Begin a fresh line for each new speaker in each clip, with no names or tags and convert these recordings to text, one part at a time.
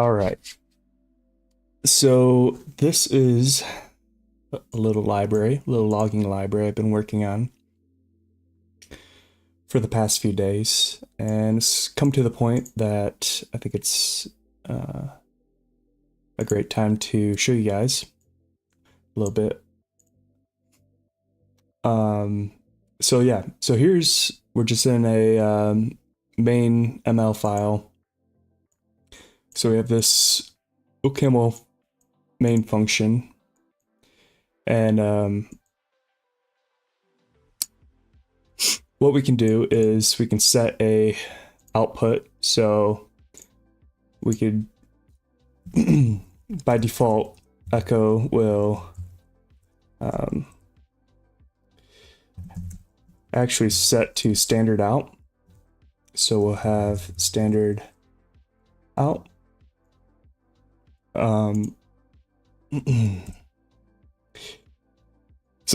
All right. So this is a little library, a little logging library I've been working on for the past few days, and it's come to the point that I think it's a great time to show you guys a little bit. So yeah, so we're just in a main ML file. So we have this OCaml main function, and what we can do is we can set a output. So we could by default echo will actually set to standard out. So we'll have standard out. So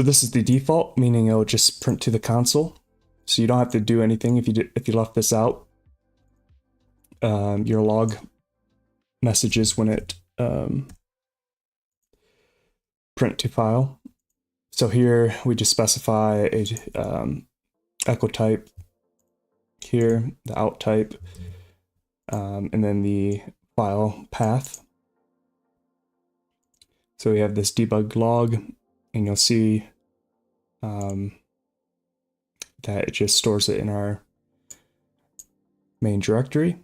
this is the default, meaning it'll just print to the console. So you don't have to do anything if you left this out. Your log messages when it print to file. So here we just specify a echo type here, the out type, and then the file path. So we have this debug log, and you'll see that it just stores it in our main directory.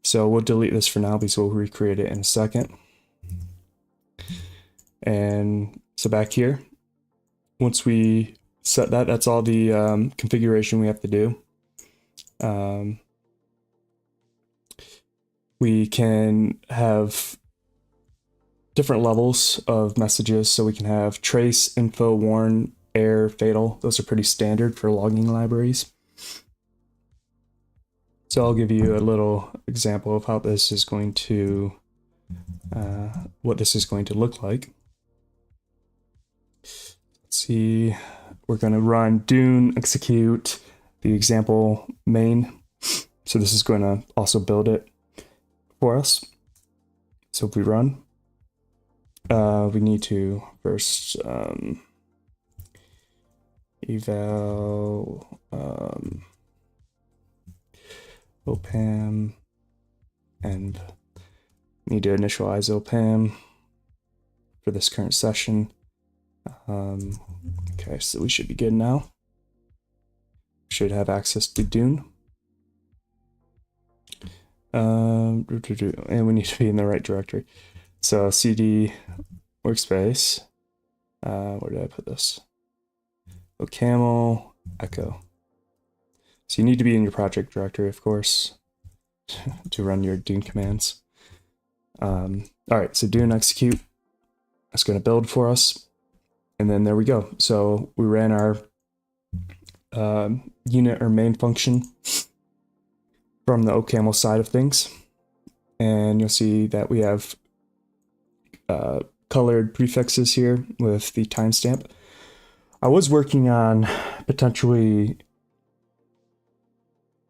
So we'll delete this for now because we'll recreate it in a second. And so back here, once we set that, that's all the configuration we have to do. We can have different levels of messages. So we can have trace, info, warn, error, fatal. Those are pretty standard for logging libraries. So I'll give you a little example of how this is going to, what this is going to look like. Let's see, we're going to run Dune execute the example main. So this is going to also build it for us. So if we run, we need to first eval OPAM, and need to initialize OPAM for this current session. Okay, so we should be good now. Should have access to Dune. And we need to be in the right directory. So cd workspace, where did I put this? OCaml echo. So you need to be in your project directory, of course, to run your Dune commands. All right, so Dune execute. That's going to build for us. And then there we go. So we ran our unit or main function from the OCaml side of things. And you'll see that we have colored prefixes here with the timestamp. I was working on potentially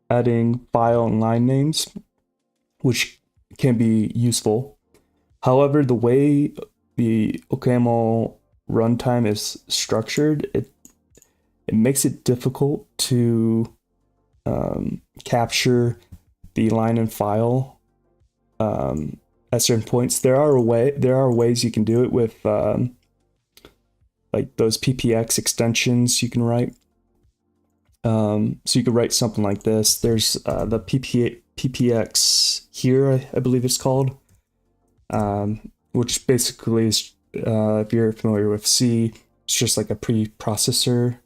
adding file and line names, which can be useful. However, the way the OCaml runtime is structured, it makes it difficult to capture the line and file at certain points. There are ways you can do it with like those PPX extensions you can write. So you could write something like this. There's the PPX here, I believe it's called, which basically is, if you're familiar with C, it's just like a preprocessor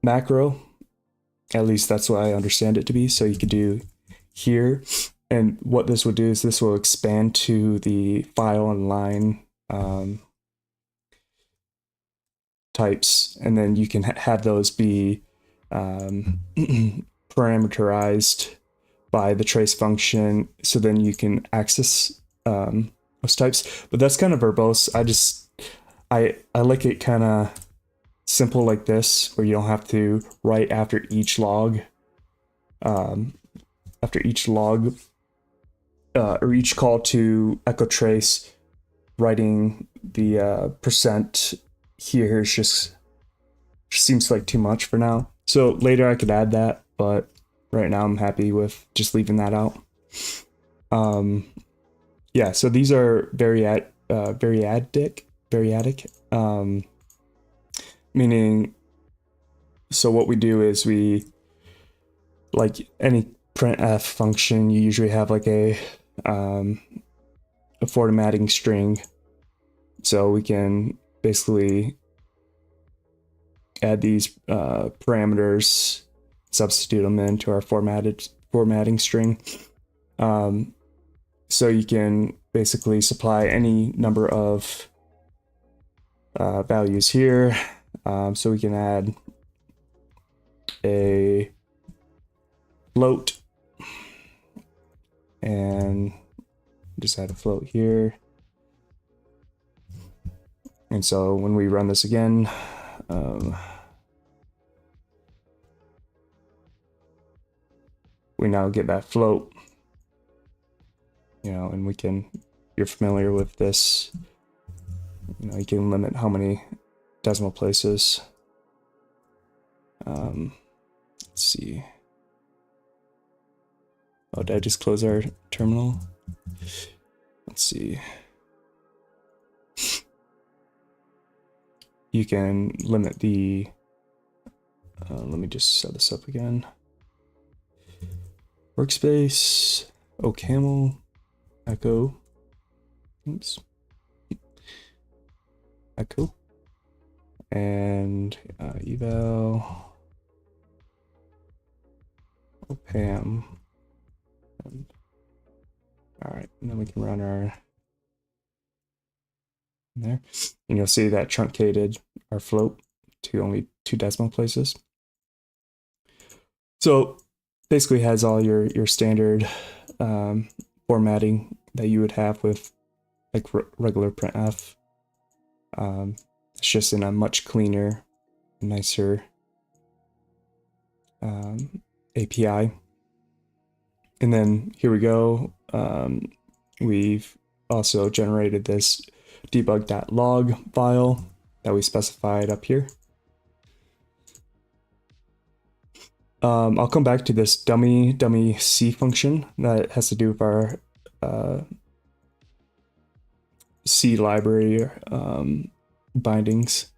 macro. At least that's what I understand it to be. So you could do here, and what this will do is this will expand to the file and line types, and then you can have those be parameterized by the trace function, so then you can access those types. But that's kind of verbose. I like it kind of simple like this, where you don't have to write after each log or each call to echo trace, writing the percent here is just seems like too much for now. So later I could add that, but right now I'm happy with just leaving that out. Yeah, so these are variadic, meaning, so what we do is we, like any printf function, you usually have like a formatting string. So we can basically add these parameters, substitute them into our formatting string. So you can basically supply any number of values here. So we can add a float and just add a float here. And so when we run this again, we now get that float, you know, and we can, you're familiar with this, you know, you can limit how many decimal places. Let's see. Oh, did I just close our terminal? Let's see. You can limit the, let me just set this up again. Workspace, OCaml, echo, oops, echo, and eval, opam. All right, and then we can run our there, and you'll see that truncated our float to only 2 decimal places. So basically has all your standard formatting that you would have with like regular printf. It's just in a much cleaner, nicer API. And then here we go. We've also generated this debug.log file that we specified up here. I'll come back to this dummy C function that has to do with our C library bindings.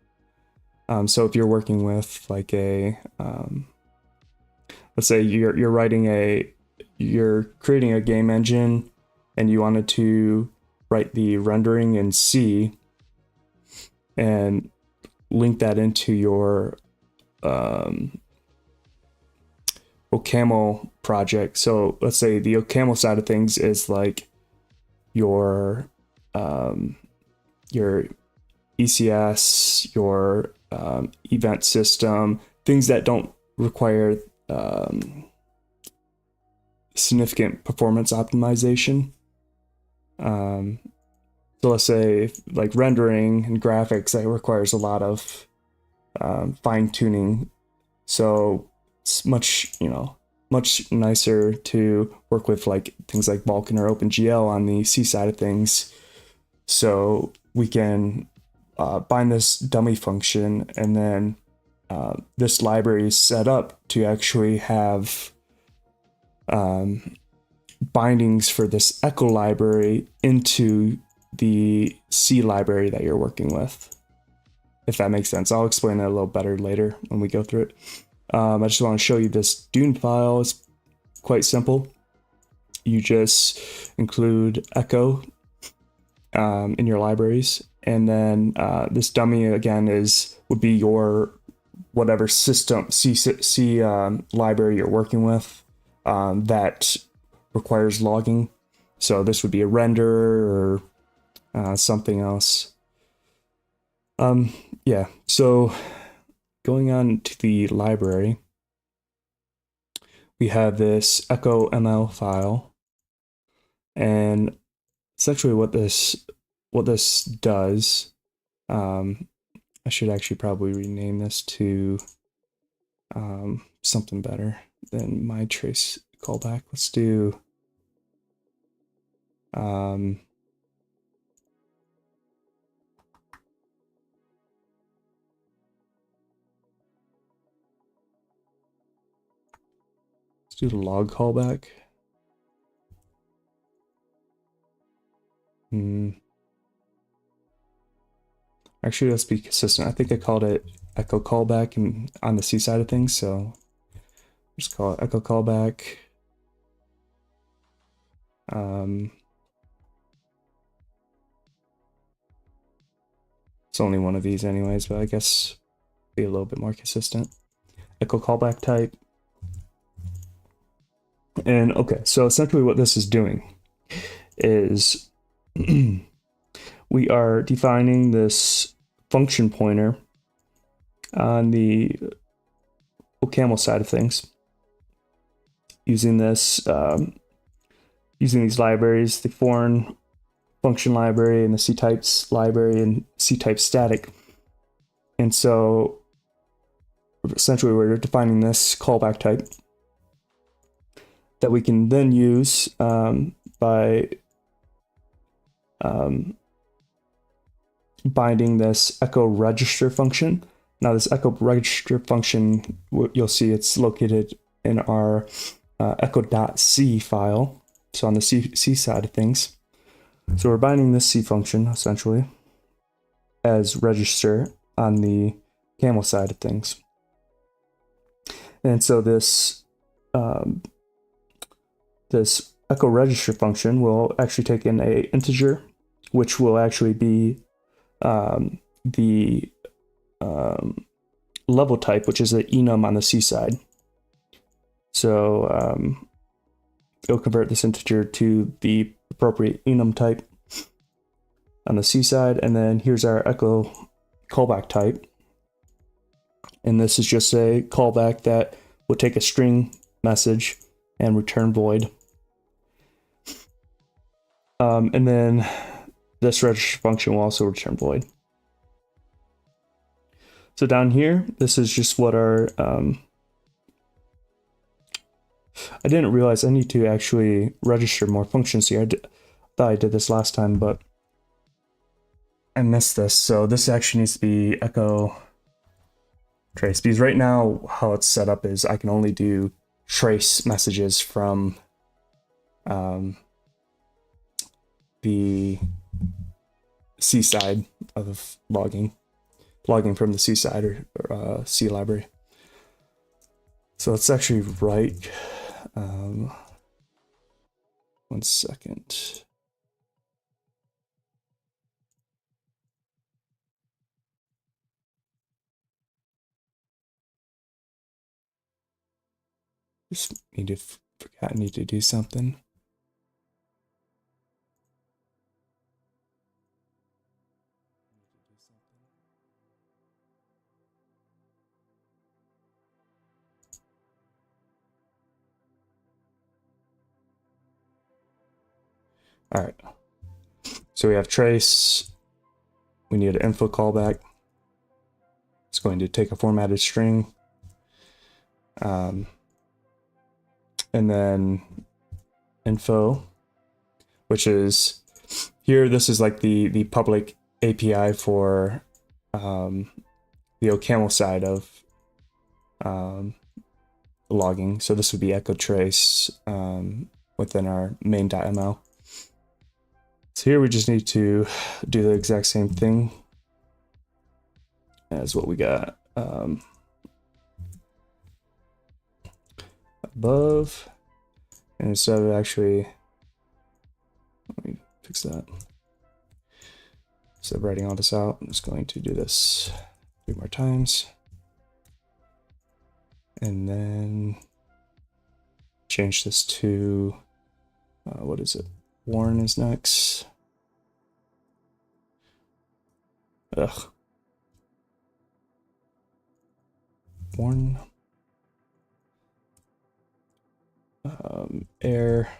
So if you're working with like a, let's say you're creating a game engine and you wanted to write the rendering in C and link that into your OCaml project. So let's say the OCaml side of things is like your ECS, your event system, things that don't require significant performance optimization. So let's say like rendering and graphics, that requires a lot of fine tuning. So it's much nicer to work with like things like Vulkan or OpenGL on the C side of things. So we can bind this dummy function, and then this library is set up to actually have bindings for this echo library into the C library that you're working with, if that makes sense. I'll explain that a little better later when we go through it. I just want to show you this Dune file. It's quite simple. You just include echo in your libraries, and then this dummy again would be your whatever system C library you're working with that requires logging. So this would be a renderer or something else. Yeah, so going on to the library, we have this OCaml file, and essentially what this does, I should actually probably rename this to something better than my trace callback. Let's do Let's do the log callback. Actually, let's be consistent. I think I called it echo callback and on the C side of things, so just call it echo callback. It's only one of these anyways, but I guess be a little bit more consistent. Echo callback type. And okay, so essentially what this is doing is we are defining this function pointer on the OCaml side of things using this, using these libraries, the foreign function library and the ctypes library and ctype static. And so essentially we're defining this callback type that we can then use by binding this echo register function. Now this echo register function, you'll see it's located in our echo.c file. So on the C side of things. So we're binding this C function essentially as register on the OCaml side of things. And so this this echo register function will actually take in a integer, which will actually be the level type, which is the enum on the C side. So it'll convert this integer to the appropriate enum type on the C side, and then here's our echo callback type. And this is just a callback that will take a string message and return void. And then this register function will also return void. So down here, this is just what our, I didn't realize I need to actually register more functions here. I thought I did this last time, but I missed this. So this actually needs to be echo trace, because right now how it's set up is I can only do trace messages from the C side of logging from the C side or C library. So let's actually write, 1 second. Just need to forgot I need to do something. All right. So we have trace. We need an info callback. It's going to take a formatted string. And then info, which is here, this is like the public API for the OCaml side of logging. So this would be echo trace within our main.ml. So here we just need to do the exact same thing as what we got above. And instead of actually, let me fix that. Instead of writing all this out, I'm just going to do this 3 more times. And then change this to, what is it? Warn is next. Ugh. Warn. Air.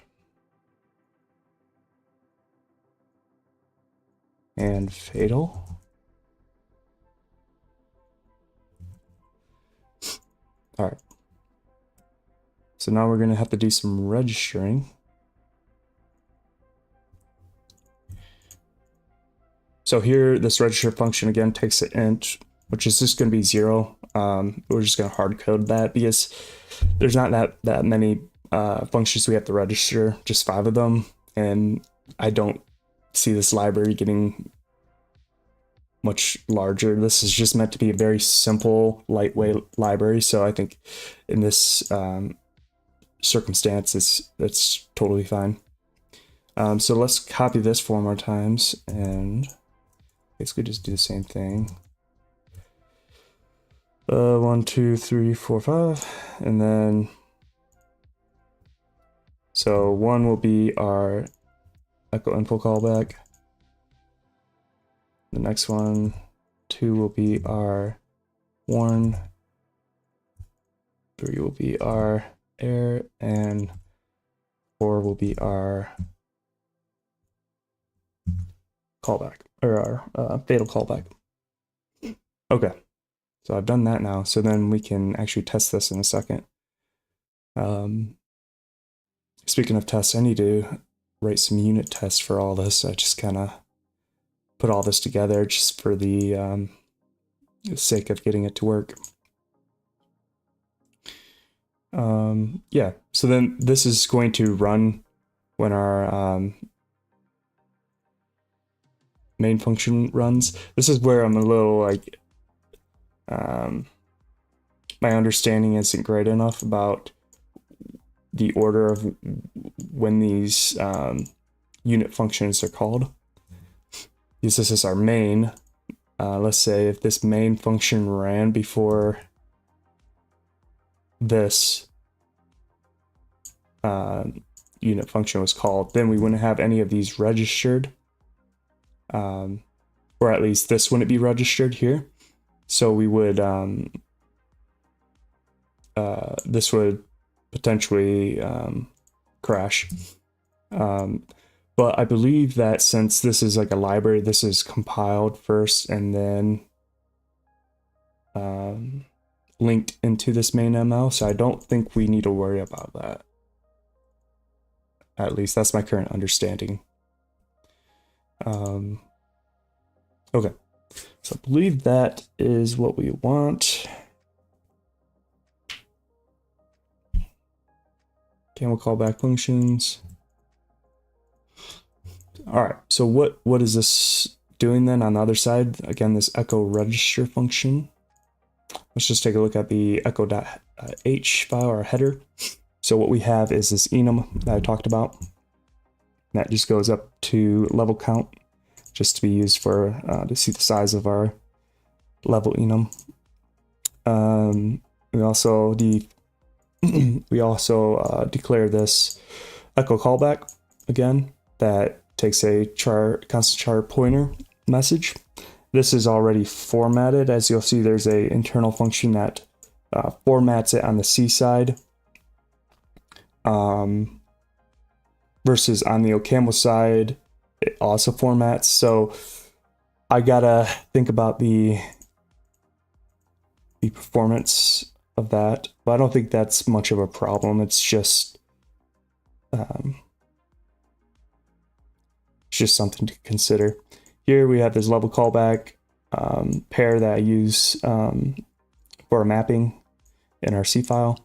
And fatal. All right. So now we're going to have to do some registering. So here, this register function again takes an int, which is just going to be 0. We're just going to hard code that because there's not that many functions we have to register, just 5 of them, and I don't see this library getting much larger. This is just meant to be a very simple, lightweight library. So I think in this circumstance, it's totally fine. So let's copy this 4 more times and basically just do the same thing. 1, 2, 3, 4, 5, and then so 1 will be our echo info callback. The next one, 2 will be our warn, 3 will be our error, and 4 will be our callback, or our fatal callback. Okay, so I've done that now, so then we can actually test this in a second. Speaking of tests, I need to write some unit tests for all this. I just kind of put all this together just for the sake of getting it to work. Yeah, so then this is going to run when our main function runs. This is where I'm a little like, my understanding isn't great enough about the order of when these unit functions are called. Because this is our main. Let's say if this main function ran before this unit function was called, then we wouldn't have any of these registered, or at least this wouldn't be registered here. So we would, this would potentially crash. But I believe that since this is like a library, this is compiled first and then linked into this main ML, so I don't think we need to worry about that. At least that's my current understanding. Okay, so I believe that is what we want. OCaml callback functions. All right, so what is this doing then on the other side? Again, this echo register function. Let's just take a look at the echo.h file, or header. So what we have is this enum that I talked about. That just goes up to level count, just to be used for to see the size of our level enum. We also declare this echo callback again that takes a constant char pointer message. This is already formatted. As you'll see, there's a internal function that formats it on the C side, versus on the OCaml side, it also formats. So I gotta think about the performance of that, but I don't think that's much of a problem. It's just something to consider. Here we have this level callback pair that I use for mapping in our C file.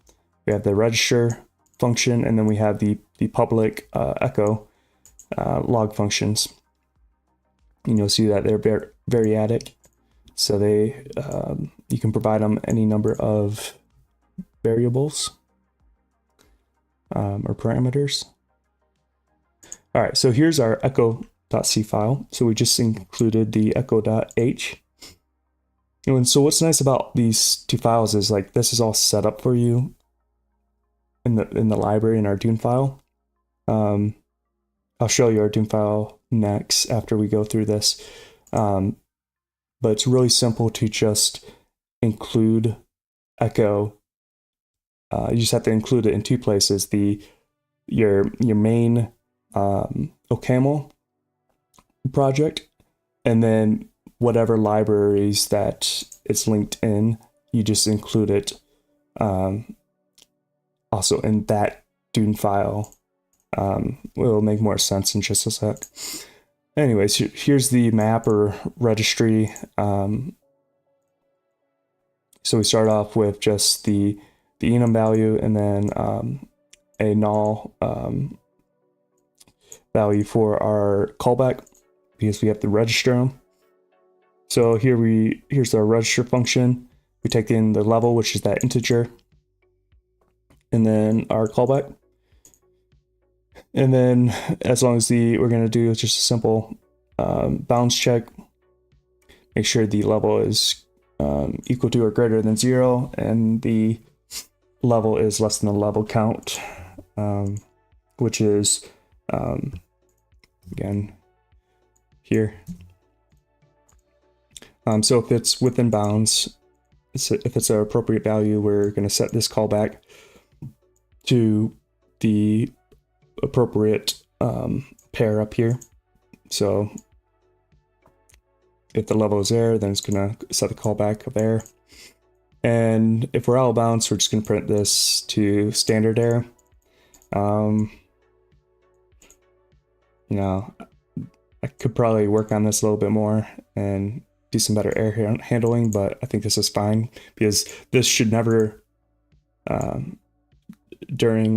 We have the register function, and then we have the public echo log functions. And you'll see that they're variadic, so they you can provide them any number of variables or parameters. All right, so here's our echo.c file. So we just included the echo.h. And so what's nice about these two files is like this is all set up for you in the library in our Dune file. I'll show you our Dune file next after we go through this. But it's really simple to just include echo. You just have to include it in two places: your main OCaml project, and then whatever libraries that it's linked in, you just include it also in that Dune file. Will make more sense in just a sec. anyways, here's the map or registry. So we start off with just the enum value, and then a null value for our callback, because we have to register them. So here's our register function. We take in the level, which is that integer, and then our callback. And then as long as we're going to do just a simple bounds check, make sure the level is equal to or greater than 0, and the level is less than the level count, which is again here. So if it's within bounds, if it's an appropriate value, we're going to set this callback to the appropriate pair up here. So if the level is there, then it's going to set the callback there. And if we're out of bounds, we're just going to print this to standard error. You know, I could probably work on this a little bit more and do some better error handling, but I think this is fine, because this should never, during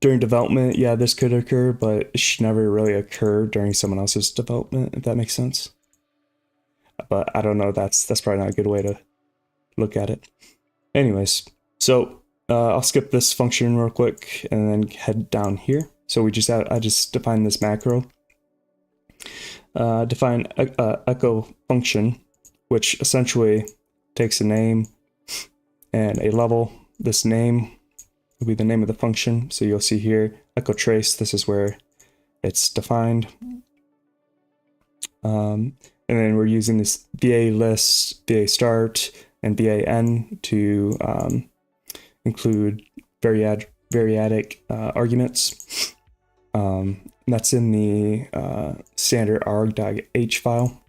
development, yeah, this could occur, but it should never really occur during someone else's development, if that makes sense. But I don't know, that's probably not a good way to look at it. Anyways, so I'll skip this function real quick and then head down here. So I just defined this macro. Define echo function, which essentially takes a name and a level. This name will be the name of the function. So you'll see here, echo trace, this is where it's defined. And then we're using this VA list, VA start, and VA end to include variadic arguments. That's in the standard arg.h file.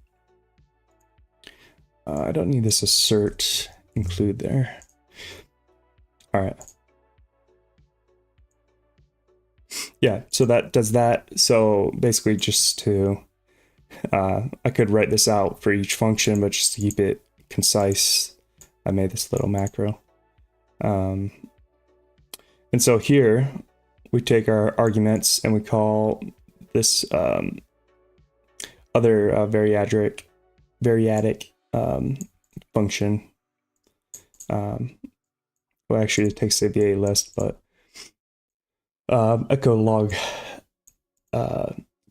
I don't need this assert include there. All right. Yeah, so that does that. So basically just to, I could write this out for each function, but just to keep it concise, I made this little macro. And so here we take our arguments and we call this other variadic function. Well, actually it takes a VA list, but echo log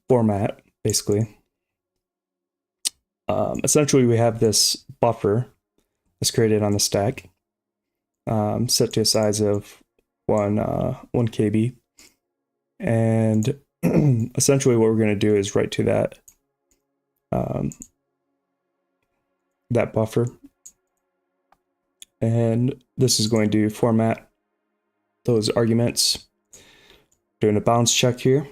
format, basically. Essentially we have this buffer that's created on the stack, set to a size of 1 KB. And essentially what we're going to do is write to that that buffer, and this is going to format those arguments, doing a bounds check here,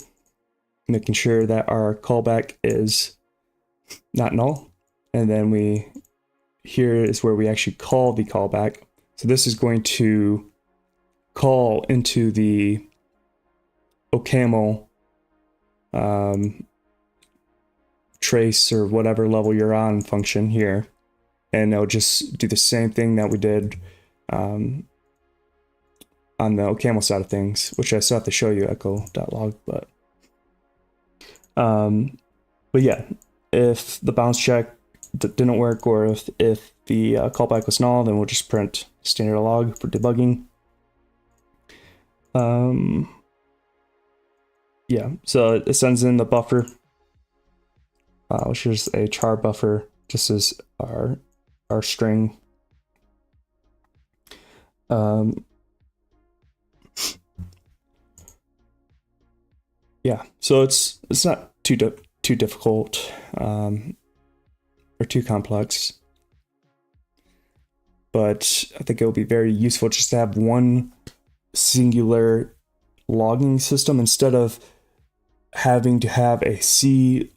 making sure that our callback is not null, and then here is where we actually call the callback. So this is going to call into the OCaml trace or whatever level you're on function here, and it'll just do the same thing that we did on the OCaml side of things, which I still have to show you echo.log, but yeah, if the bounds check didn't work, or if the callback was null, then we'll just print standard log for debugging. Yeah, so it sends in the buffer, which is a char buffer, just as our string. Yeah, so it's not too difficult or too complex, but I think it will be very useful just to have one singular logging system instead of having to have a C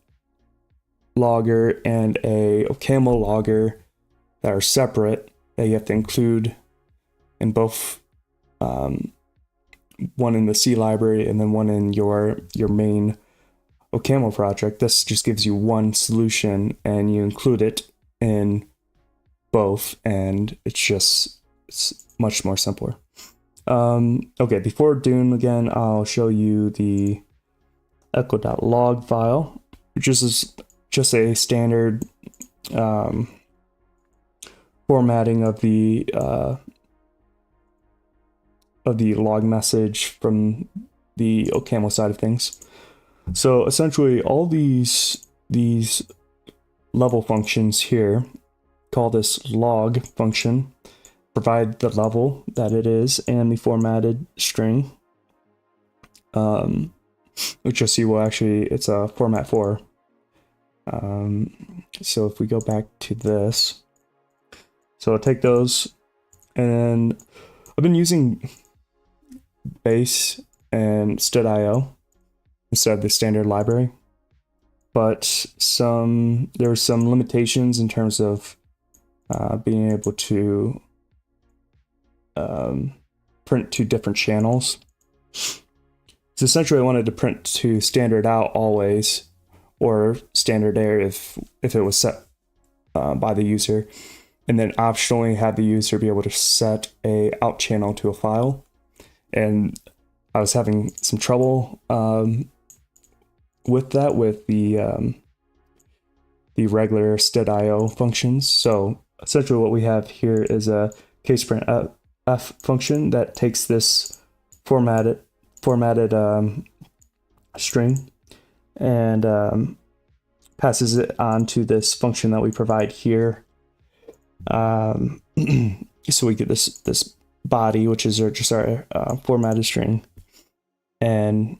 logger and a OCaml logger that are separate, that you have to include in both one in the C library and then one in your main OCaml project. This just gives you one solution and you include it in both, and it's much more simpler. Okay, before Dune again, I'll show you the echo.log file, which is just a standard formatting of the log message from the OCaml side of things. So essentially, all these level functions here, call this log function, provide the level that it is and the formatted string, which you'll see will actually, it's a format 4. So if we go back to this, so I'll take those, and I've been using base and std.io instead of the standard library, but there are some limitations in terms of being able to print to different channels. So essentially I wanted to print to standard out always, or standard error if it was set by the user, and then optionally have the user be able to set a out channel to a file. And I was having some trouble with that with the regular std.io functions. So essentially what we have here is a caseprintf function that takes this formatted string and passes it on to this function that we provide here. So we get this body, which is just our formatted string, and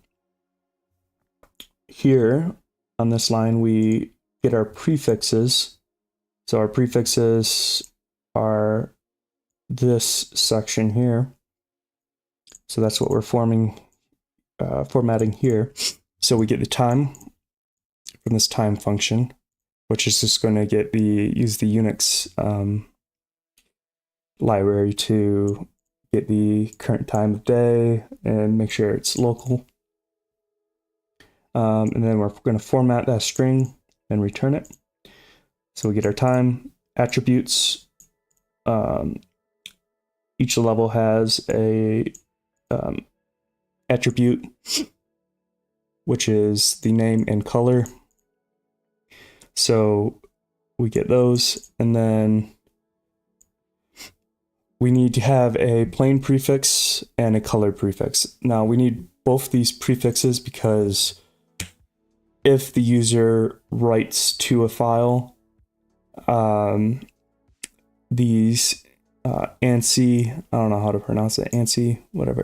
here on this line we get our prefixes. So our prefixes are this section here. So that's what we're formatting here. So we get the time from this time function, which is just going to use the Unix library to get the current time of day and make sure it's local. And then we're going to format that string and return it. So we get our time attributes. Each level has a attribute, which is the name and color. So we get those, and then we need to have a plain prefix and a colored prefix. Now we need both these prefixes because if the user writes to a file, these ANSI, I don't know how to pronounce it, ANSI, whatever,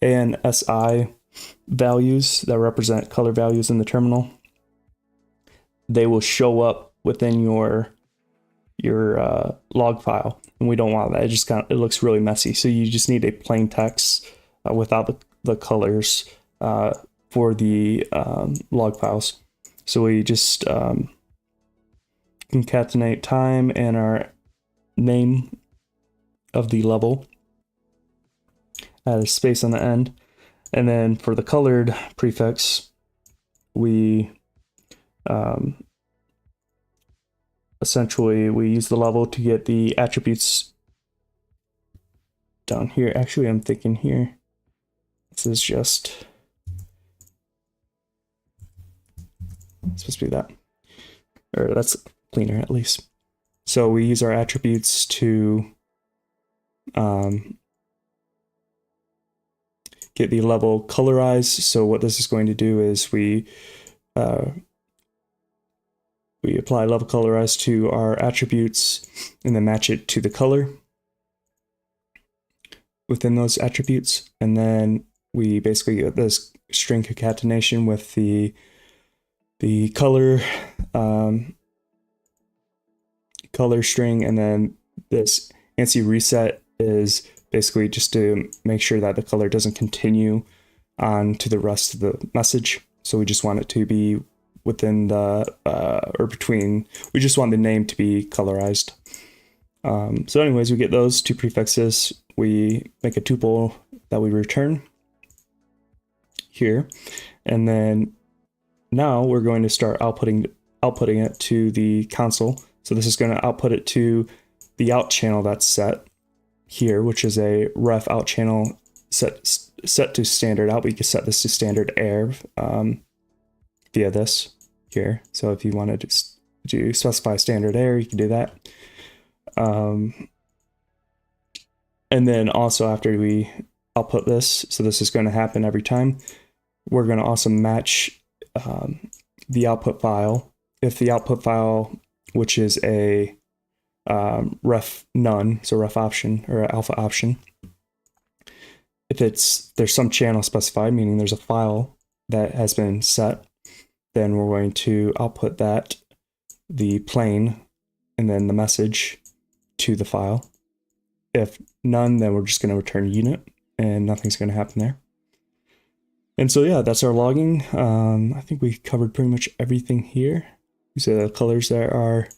ANSI values that represent color values in the terminal, they will show up within your log file, and we don't want that. It looks really messy. So you just need a plain text without the colors for the log files. So we just concatenate time and our name of the level, add a space on the end, and then for the colored prefix, we essentially we use the level to get the attributes down here. Actually, I'm thinking here, this is just supposed to be that, or that's cleaner at least. So we use our attributes to get the level colorized. So what this is going to do is we apply level colorize to our attributes and then match it to the color within those attributes. And then we basically get this string concatenation with the color color string, and then this ANSI reset is basically just to make sure that the color doesn't continue on to the rest of the message. So we just want it to be within the or between, we just want the name to be colorized. So anyways, we get those two prefixes, we make a tuple that we return here. And then now we're going to start outputting it to the console. So this is going to output it to the out channel that's set here, which is a ref out channel set to standard out. We can set this to standard air via this here. So if you wanted to specify standard air, you can do that. And then also after we output this, so this is going to happen every time, we're going to also match the output file. If the output file, which is a ref none, so ref option or alpha option, if there's some channel specified, meaning there's a file that has been set, then we're going to output that, the plane, and then the message to the file. If none, then we're just going to return unit, and nothing's going to happen there. And so yeah, that's our logging. I think we covered pretty much everything here. These are the colors that are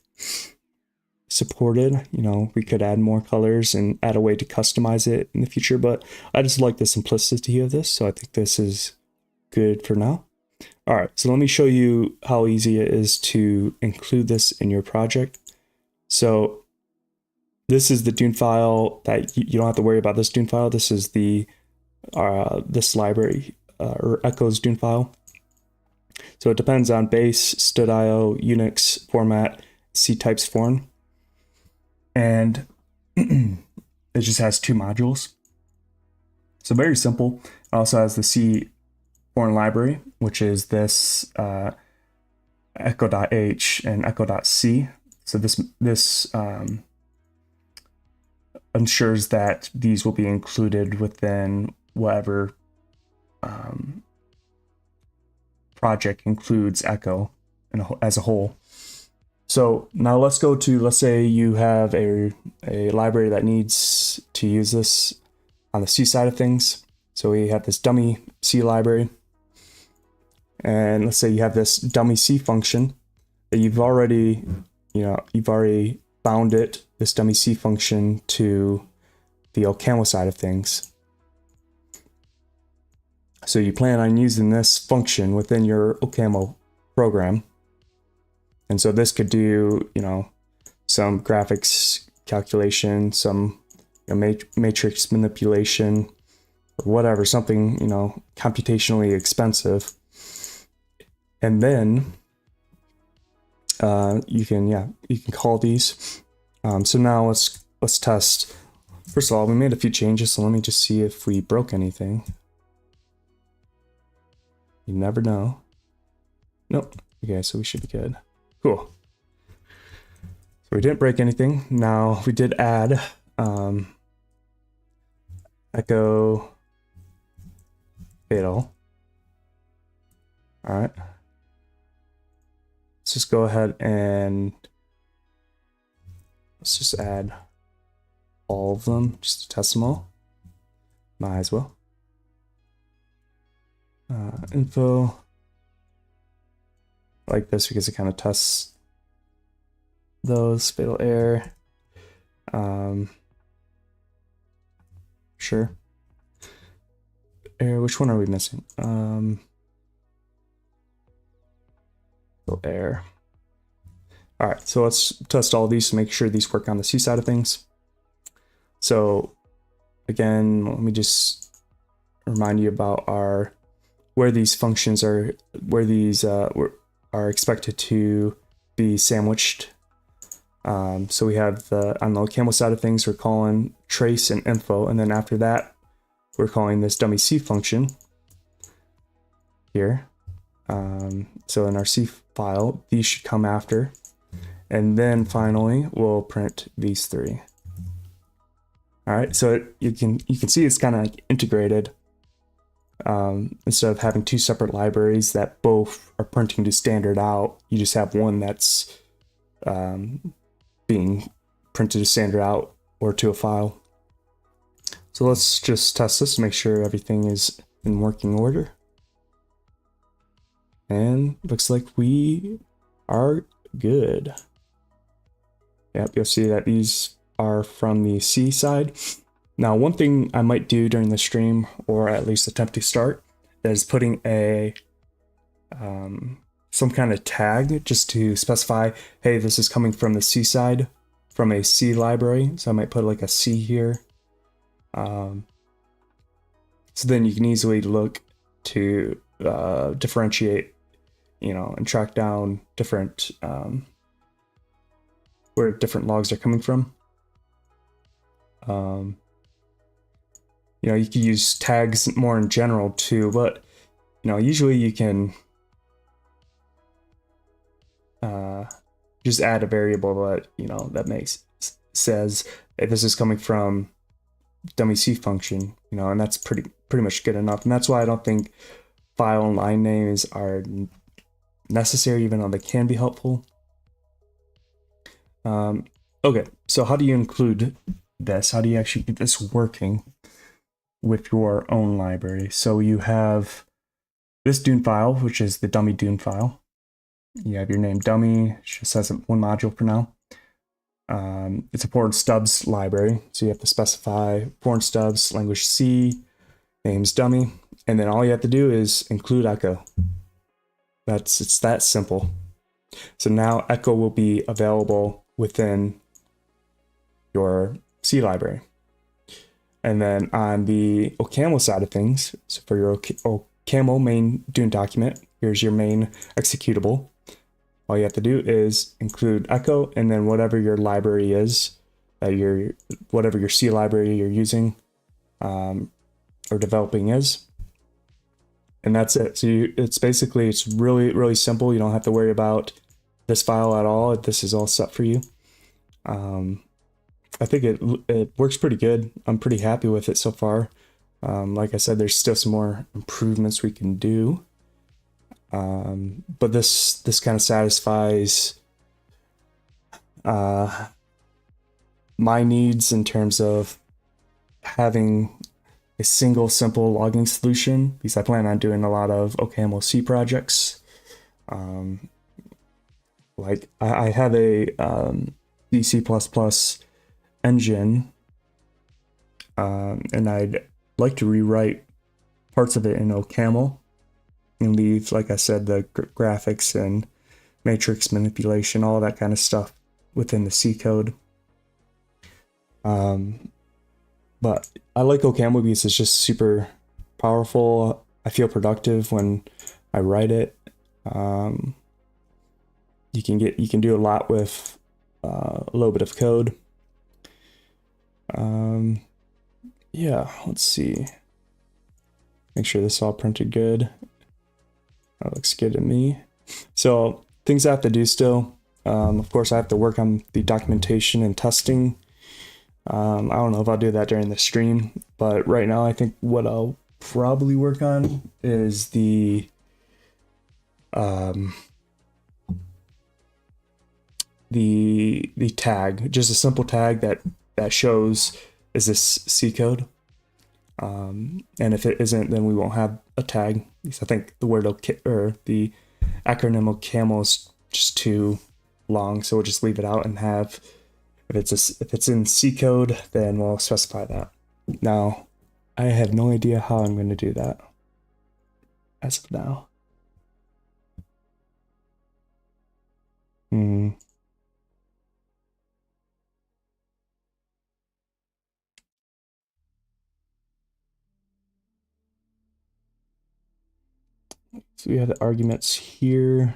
supported. You know, we could add more colors and add a way to customize it in the future, but I just like the simplicity of this, so I think this is good for now. All right, so let me show you how easy it is to include this in your project. So this is the Dune file that you don't have to worry about. This Dune file. This is the this library or Echo's Dune file. So it depends on base, std.io, Unix format, C types foreign, and it just has 2 modules. So very simple. It also has the C foreign library, which is this echo.h and echo.c. So this ensures that these will be included within whatever project includes Echo as a whole. So now let's go to, let's say you have a library that needs to use this on the C side of things. So we have this dummy C library. And let's say you have this dummy C function that you've already bound it, this dummy C function, to the OCaml side of things. So you plan on using this function within your OCaml program. And so this could do, some graphics calculation, some matrix manipulation, or whatever, something, computationally expensive. And then you can call these. So now let's test. First of all, we made a few changes, so let me just see if we broke anything. You never know. Nope. Okay, so we should be good. Cool. So we didn't break anything. Now we did add echo fatal. All right. Let's just go ahead and let's just add all of them just to test them all. Might as well. Info like this because it kind of tests those. Fatal error. Sure. Error. Which one are we missing? Error. All right, so let's test all these to make sure these work on the C side of things. So again, let me just remind you about where these functions are, where these are expected to be sandwiched. So we have on the OCaml side of things, we're calling trace and info, and then after that, we're calling this dummy C function here. So in our C file, these should come after. And then finally, we'll print these 3. All right, so you can see it's kind of like integrated. Instead of having 2 separate libraries that both are printing to standard out, you just have one that's being printed to standard out or to a file. So let's just test this to make sure everything is in working order. And looks like we are good. Yep, you'll see that these are from the C side. Now, one thing I might do during the stream, or at least attempt to start, is putting a some kind of tag just to specify, hey, this is coming from the C side, from a C library. So I might put like a C here. So then you can easily look to differentiate, and track down different where different logs are coming from. You can use tags more in general too, but usually you can just add a variable that that says if this is coming from dummy C function, and that's pretty much good enough. And that's why I don't think file and line names are necessary, even though they can be helpful. Okay, so how do you include this? How do you actually get this working with your own library? So you have this Dune file, which is the dummy Dune file. You have your name dummy, it just has one module for now. It's a foreign stubs library, so you have to specify foreign stubs, language C, name's dummy, and then all you have to do is include echo. It's that simple. So now echo will be available within your C library. And then on the OCaml side of things, so for your OCaml main Dune document, here's your main executable. All you have to do is include echo, and then whatever your library is, whatever your C library you're using or developing is, and that's it. So it's really, really simple. You don't have to worry about this file at all. This is all set for you. I think it works pretty good. I'm pretty happy with it so far. Like I said, there's still some more improvements we can do. But this kind of satisfies my needs in terms of having a single simple logging solution, because I plan on doing a lot of OCaml C projects. Like I have a C++ engine, and I'd like to rewrite parts of it in OCaml and leave, like I said, the graphics and matrix manipulation, all that kind of stuff within the C code. But I like OCaml because it's just super powerful. I feel productive when I write it. You can do a lot with a little bit of code. Yeah, let's see. Make sure this is all printed good. That looks good to me. So things I have to do still. Of course, I have to work on the documentation and testing. I don't know if I'll do that during the stream, but right now I think what I'll probably work on is the tag, just a simple tag that shows is this C code. And if it isn't, then we won't have a tag. Because I think the word or the acronym OCaml is just too long, so we'll just leave it out and have, if it's in C code, then we'll specify that. Now, I have no idea how I'm going to do that as of now. So we have the arguments here.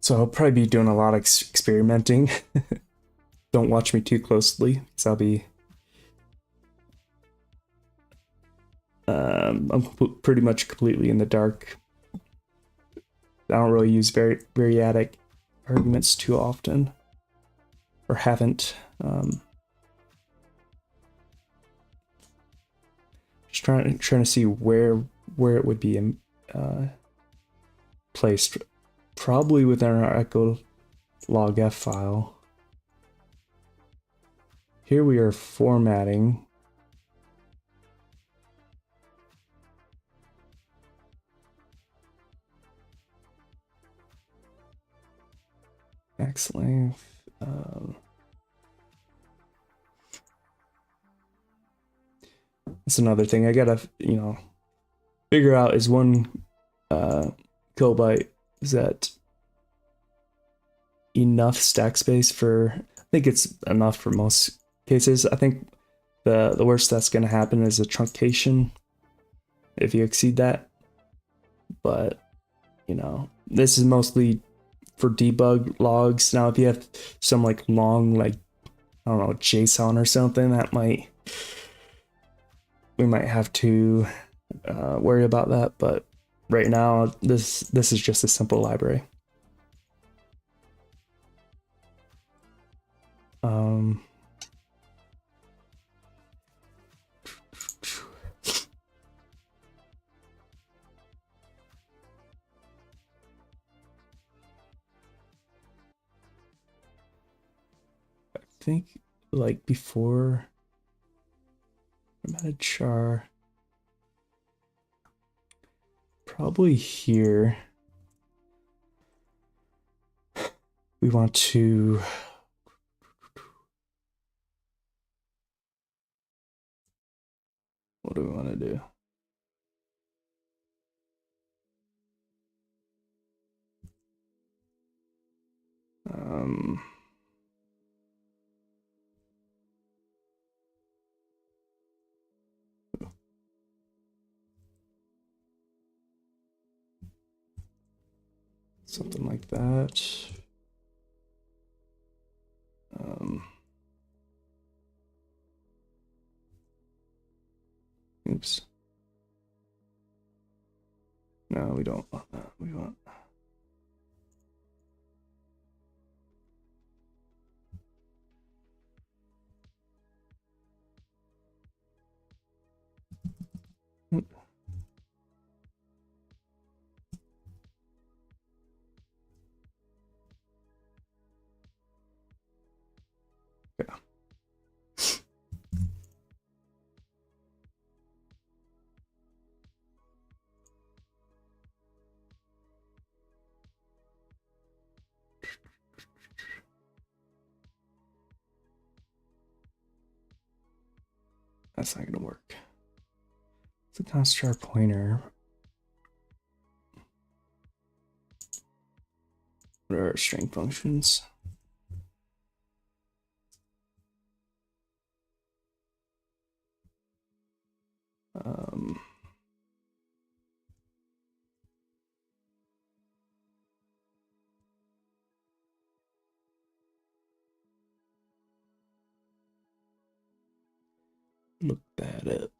So I'll probably be doing a lot of experimenting. Don't watch me too closely, because I'll be I'm pretty much completely in the dark. I don't really use variadic arguments too often, or haven't. Just trying to see where it would be placed. Probably within our echo log f file. Here we are formatting. Max length. That's another thing I gotta, figure out is 1 kilobyte, is that enough stack space for, I think it's enough for most cases. I think the worst that's gonna happen is a truncation if you exceed that. But, this is mostly for debug logs. Now, if you have some like long, like, I don't know, JSON or something, we might have to worry about that. But right now, this is just a simple library. I think like before formatted char, probably here we want to what do we want to do? Something like that. Oops. No, we don't want that. We want. Yeah. That's not gonna work. It's a const pointer. What are our string functions? Look that up.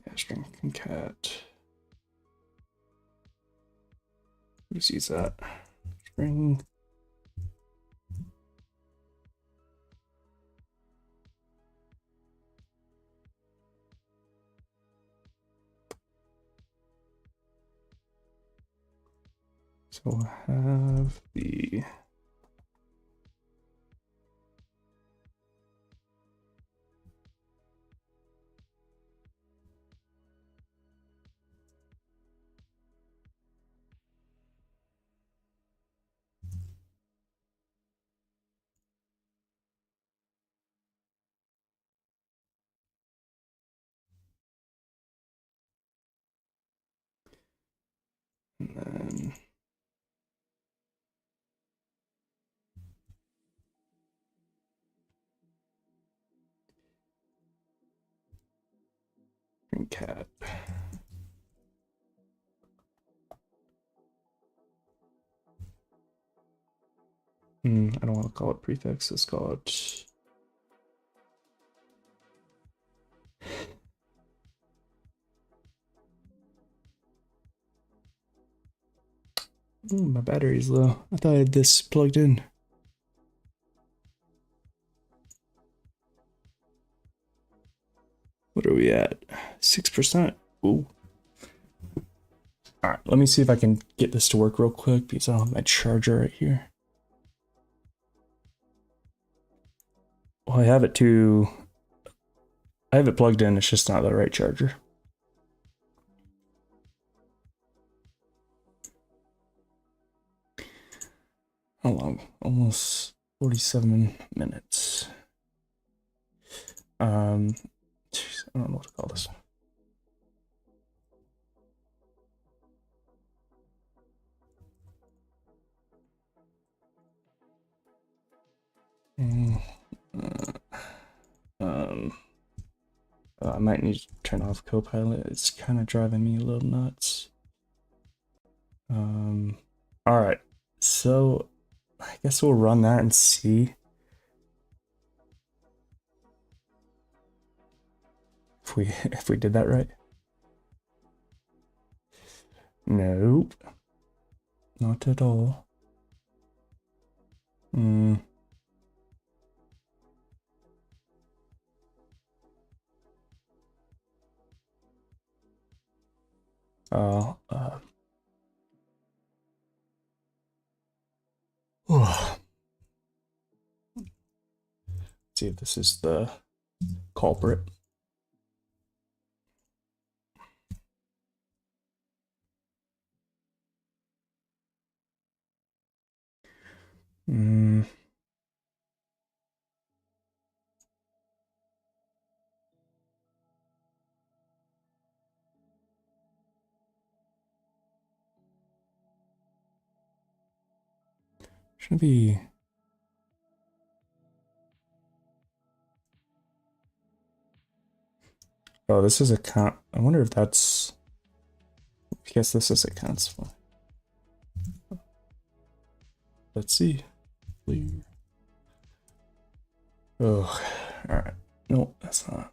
Yeah, string concat. Just use that. String. So we'll have the and then and cat. I don't want to call it prefix. Let's call it. My battery's low. I thought I had this plugged in. What are we at? 6%. Ooh. All right, let me see if I can get this to work real quick because I don't have my charger right here. Well, I have it plugged in, it's just not the right charger. How long? Almost 47 minutes. Geez, I don't know what to call this. I might need to turn off Copilot. It's kind of driving me a little nuts. All right, so I guess we'll run that and see if we did that right. Nope, not at all. Uh, Let's see if this is the culprit. Should be. Oh, this is a count. I wonder if that's. I guess this is a counts. Let's see. Clear. Oh, all right. No, that's not.